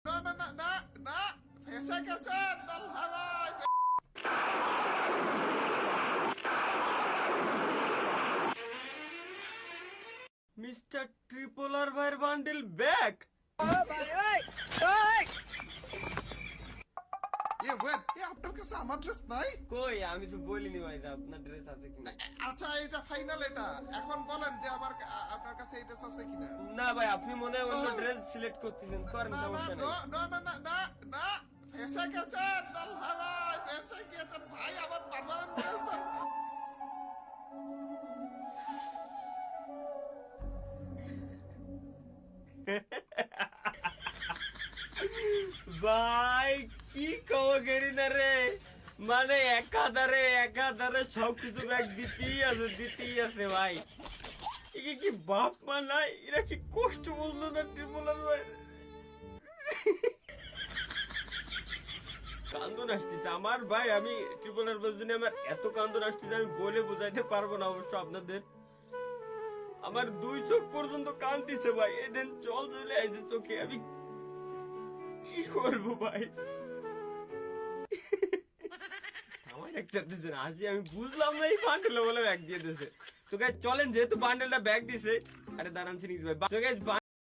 না না না না না ফেসে গেছে তাল্লা ভাই। মিস্টার ট্রিপলার ভাইয়ের বান্ডেল ব্যাক। আপনার কাছে আমার ড্রেস নাই? কই, আমি তো বলিনি ভাই যে আপনার ড্রেস আছে কিনা। আচ্ছা এই যে ফাইনাল এটা, এখন বলেন যে আপনার কাছে এই ড্রেস আছে কিনা। না ভাই, আপনি মনে হয় অন্য ড্রেস সিলেক্ট করতেছেন, করেন, না না সমস্যা নেই। না না না না না ফেসে গেছে তাল্লা ভাই, ফেসে গেছে ভাই, আমার পার্মানেন্ট ড্রেস। ভাই কি কও গেরি না রে, মানে একাধারে সবকিছু ব্যাগ দিতেই আছে ভাই। একে কি বাপ মা নাই, এরা কি কষ্ট বলতো না ট্রিপলার ভাই। কান্দন আসতেছে আমার ভাই, আমি ট্রিপলার ভাইয়ের জন্য আমার এত কান্দন আসতেছে আমি বলে বোঝাইতে পারবো না অবশ্য আপনাদের। আমার 2 চোখ পর্যন্ত কান্দিছে ভাই, এদিন জল চলে আসছে চোখে, আমি কি করবো ভাই। আমার একটা হাসি আমি বুঝলাম না, এই বান্ডেল বলে ব্যাগ দিয়ে দিয়েছে। তো গাইস চলেন, যেহেতু বান্ডেলটা ব্যাগ দিছে, আরে দাঁড়ান সিরিজ ভাই। তো গাইস